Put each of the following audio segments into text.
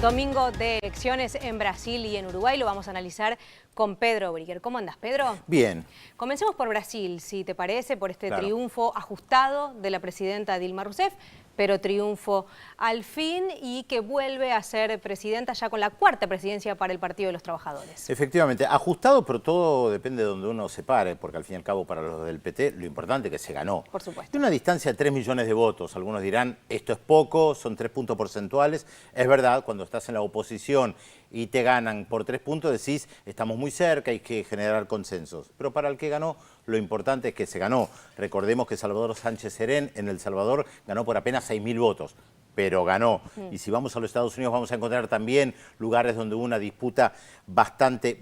Domingo de elecciones en Brasil y en Uruguay, lo vamos a analizar con Pedro Brigger. ¿Cómo andás, Pedro? Bien. Comencemos por Brasil, si te parece, por este Claro. triunfo ajustado de la presidenta Dilma Rousseff, pero triunfo al fin y que vuelve a ser presidenta ya con la cuarta presidencia para el Partido de los Trabajadores. Efectivamente, ajustado, pero todo depende de donde uno se pare, porque al fin y al cabo para los del PT lo importante es que se ganó. Por supuesto. De una distancia de 3 millones de votos, algunos dirán, esto es poco, son 3 puntos porcentuales. Es verdad, cuando estás en la oposición y te ganan por 3 puntos, decís, estamos muy cerca, hay que generar consensos. Pero para el que ganó, lo importante es que se ganó. Recordemos que Salvador Sánchez Serén en El Salvador ganó por apenas 6.000 votos, pero ganó. Y si vamos a los Estados Unidos vamos a encontrar también lugares donde hubo una disputa bastante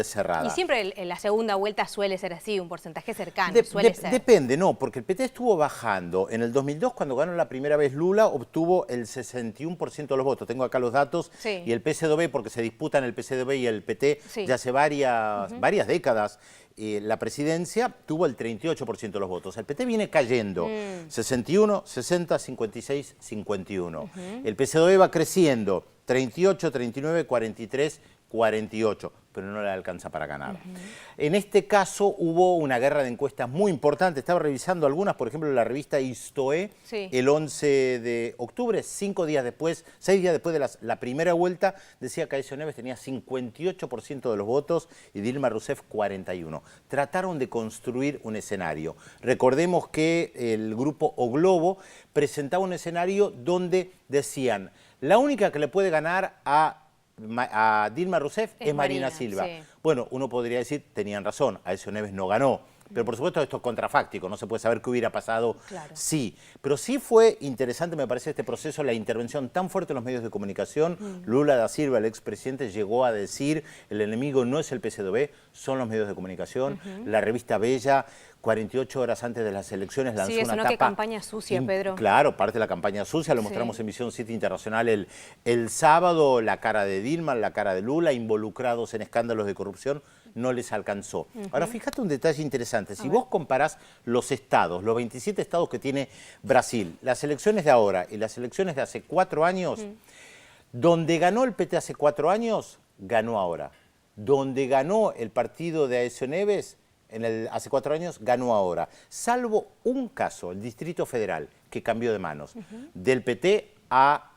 cerrada. Y siempre en la segunda vuelta suele ser así, un porcentaje cercano, suele ser. Depende, no, porque el PT estuvo bajando. En el 2002, cuando ganó la primera vez Lula, obtuvo el 61% de los votos. Tengo acá los datos. Sí. Y el PCdoB, porque se disputan el PCdoB y el PT Sí. ya hace varias décadas, la presidencia tuvo el 38% de los votos. El PT viene cayendo, 61, 60, 56, 51. El PCdoB va creciendo, 38, 39, 43, 48, pero no le alcanza para ganar. En este caso hubo una guerra de encuestas muy importante. Estaba revisando algunas, por ejemplo, la revista Istoé, Sí. el 11 de octubre, 6 días después de la primera vuelta, decía que Aécio Neves tenía 58% de los votos y Dilma Rousseff 41%. Trataron de construir un escenario. Recordemos que el grupo O Globo presentaba un escenario donde decían, la única que le puede ganar a Dilma Rousseff es Marina Silva. Sí. Bueno, uno podría decir, tenían razón, Aécio Neves no ganó. Pero por supuesto esto es contrafáctico, no se puede saber qué hubiera pasado. Claro. Sí, pero sí fue interesante, me parece, este proceso, la intervención tan fuerte en los medios de comunicación. Lula da Silva, el expresidente, llegó a decir, el enemigo no es el PCdoB, son los medios de comunicación. La revista Bella, 48 horas antes de las elecciones, lanzó Sí, una eso, ¿no? tapa. Qué campaña sucia, Pedro. Claro, parte de la campaña sucia, lo Sí. mostramos en Visión 7 Internacional el sábado, la cara de Dilma, la cara de Lula, involucrados en escándalos de corrupción, no les alcanzó. Ahora, fíjate un detalle interesante. Si vos comparás los estados, los 27 estados que tiene Brasil, las elecciones de ahora y las elecciones de hace 4 años, donde ganó el PT hace 4 años, ganó ahora. Donde ganó el partido de Aécio Neves hace 4 años, ganó ahora. Salvo un caso, el Distrito Federal, que cambió de manos, del PT a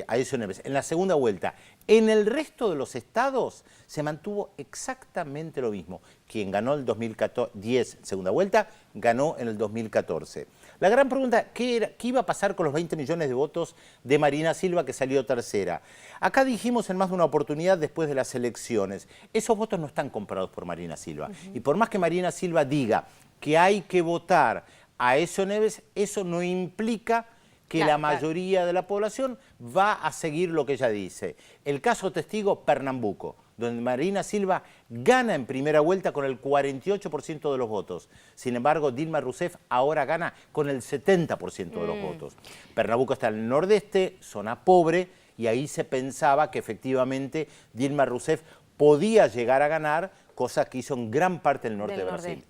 Aécio Neves. En la segunda vuelta, en el resto de los estados se mantuvo exactamente lo mismo. Quien ganó el 2010, segunda vuelta, ganó en el 2014. La gran pregunta, ¿qué iba a pasar con los 20 millones de votos de Marina Silva, que salió tercera? Acá dijimos en más de una oportunidad después de las elecciones, esos votos no están comprados por Marina Silva. Y por más que Marina Silva diga que hay que votar a Aécio Neves, eso no implica que Claro, la mayoría de la población va a seguir lo que ella dice. El caso testigo, Pernambuco, donde Marina Silva gana en primera vuelta con el 48% de los votos. Sin embargo, Dilma Rousseff ahora gana con el 70% de los votos. Pernambuco está en el nordeste, zona pobre, y ahí se pensaba que efectivamente Dilma Rousseff podía llegar a ganar, cosa que hizo en gran parte del norte de Brasil.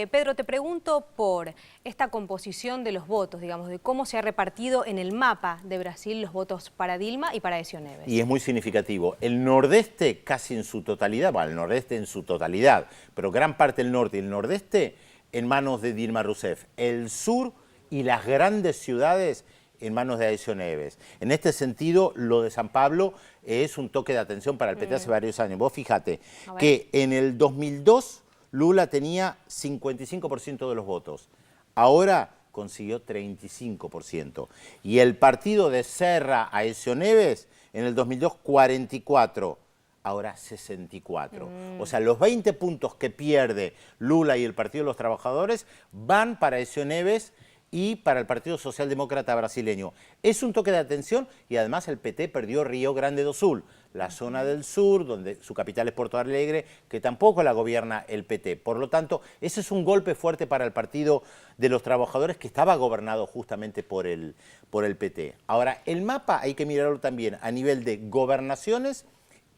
Pedro, te pregunto por esta composición de los votos, digamos, de cómo se ha repartido en el mapa de Brasil los votos para Dilma y para Aécio Neves. Y es muy significativo. El nordeste casi en su totalidad, bueno, el nordeste en su totalidad, pero gran parte del norte y el nordeste en manos de Dilma Rousseff. El sur y las grandes ciudades en manos de Aécio Neves. En este sentido, lo de San Pablo es un toque de atención para el PT hace varios años. Vos fíjate que en el 2002 Lula tenía 55% de los votos. Ahora consiguió 35%. Y el partido de Serra Aécio Neves en el 2002, 44%. Ahora 64. O sea, los 20 puntos que pierde Lula y el Partido de los Trabajadores van para Aécio Neves y para el Partido Socialdemócrata brasileño. Es un toque de atención y además el PT perdió Río Grande do Sul, la zona del sur, donde su capital es Porto Alegre, que tampoco la gobierna el PT. Por lo tanto, ese es un golpe fuerte para el Partido de los Trabajadores, que estaba gobernado justamente por el PT. Ahora, el mapa hay que mirarlo también a nivel de gobernaciones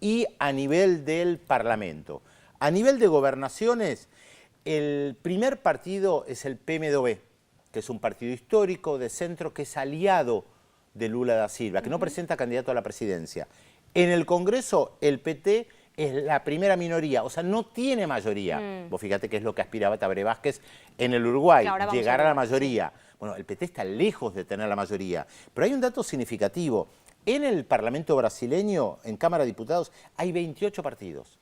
y a nivel del Parlamento. A nivel de gobernaciones, el primer partido es el PMDB, que es un partido histórico de centro que es aliado de Lula da Silva, que no presenta candidato a la presidencia. En el Congreso, el PT es la primera minoría, o sea, no tiene mayoría. Vos fíjate que es lo que aspiraba Tabaré Vázquez en el Uruguay, Claro, llegar a la mayoría. Bueno, el PT está lejos de tener la mayoría, pero hay un dato significativo. En el Parlamento brasileño, en Cámara de Diputados, hay 28 partidos.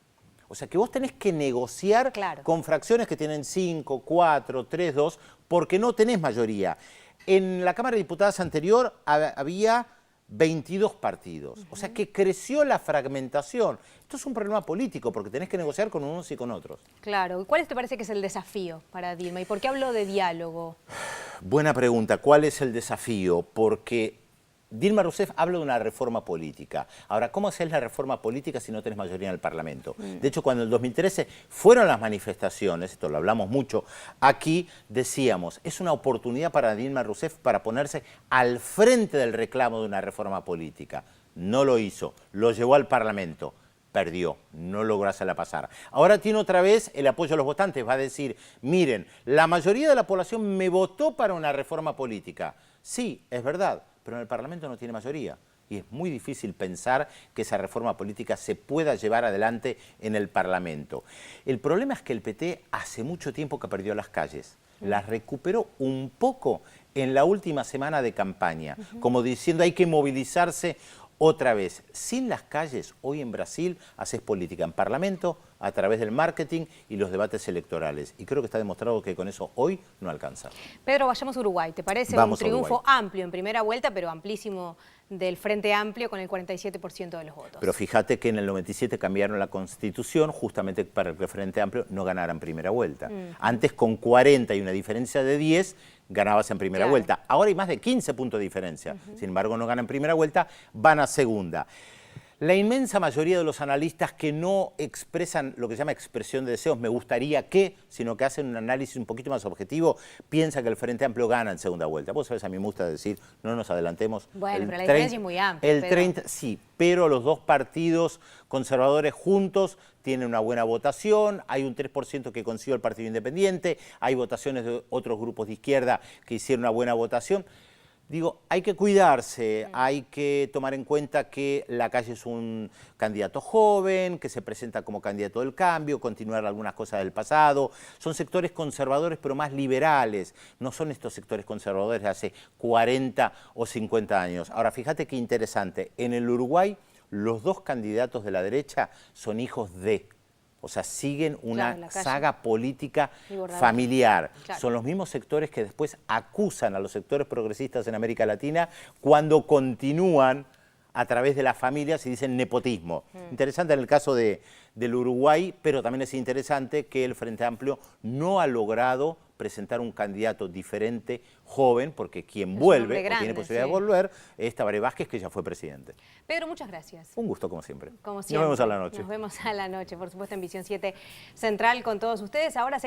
O sea que vos tenés que negociar con fracciones que tienen 5, 4, 3, 2, porque no tenés mayoría. En la Cámara de Diputados anterior había 22 partidos. O sea que creció la fragmentación. Esto es un problema político porque tenés que negociar con unos y con otros. Claro. ¿Cuál te parece que es el desafío para Dilma? ¿Y por qué hablo de diálogo? Buena pregunta. ¿Cuál es el desafío? Porque Dilma Rousseff habla de una reforma política. Ahora, ¿cómo haces la reforma política si no tenés mayoría en el Parlamento? De hecho, cuando en el 2013 fueron las manifestaciones, esto lo hablamos mucho, aquí decíamos, es una oportunidad para Dilma Rousseff para ponerse al frente del reclamo de una reforma política. No lo hizo, lo llevó al Parlamento. Perdió, no logró hacerla pasar. Ahora tiene otra vez el apoyo de los votantes, va a decir, miren, la mayoría de la población me votó para una reforma política. Sí, es verdad, pero en el Parlamento no tiene mayoría. Y es muy difícil pensar que esa reforma política se pueda llevar adelante en el Parlamento. El problema es que el PT hace mucho tiempo que perdió las calles. Las recuperó un poco en la última semana de campaña, como diciendo hay que movilizarse otra vez. Sin las calles, hoy en Brasil haces política en Parlamento a través del marketing y los debates electorales. Y creo que está demostrado que con eso hoy no alcanza. Pedro, vayamos a Uruguay. ¿Te parece un triunfo amplio en primera vuelta, pero amplísimo del Frente Amplio con el 47% de los votos? Pero fíjate que en el 97 cambiaron la Constitución justamente para que el Frente Amplio no ganara en primera vuelta. Antes con 40 y una diferencia de 10 ganabas en primera vuelta. Ahora hay más de 15 puntos de diferencia. Sin embargo, no ganan en primera vuelta, van a segunda. La inmensa mayoría de los analistas que no expresan lo que se llama expresión de deseos, me gustaría que, sino que hacen un análisis un poquito más objetivo, piensan que el Frente Amplio gana en segunda vuelta. Vos sabés, a mí me gusta decir, no nos adelantemos. Bueno, pero la diferencia es muy amplia. Sí, pero los dos partidos conservadores juntos tienen una buena votación, hay un 3% que consiguió el Partido Independiente, hay votaciones de otros grupos de izquierda que hicieron una buena votación. Digo, hay que cuidarse, hay que tomar en cuenta que Lacalle es un candidato joven, que se presenta como candidato del cambio, continuar algunas cosas del pasado. Son sectores conservadores pero más liberales, no son estos sectores conservadores de hace 40 o 50 años. Ahora, fíjate qué interesante, en el Uruguay los dos candidatos de la derecha son hijos de... O sea, siguen una saga política familiar. Son los mismos sectores que después acusan a los sectores progresistas en América Latina cuando continúan a través de las familias y dicen nepotismo. Interesante en el caso del Uruguay, pero también es interesante que el Frente Amplio no ha logrado presentar un candidato diferente, joven, porque quien vuelve, o tiene posibilidad de volver, es Tabaré Vázquez, que ya fue presidente. Pedro, muchas gracias. Un gusto, como siempre. Como siempre. Nos vemos a la noche. Nos vemos a la noche, por supuesto, en Visión 7 Central con todos ustedes. Ahora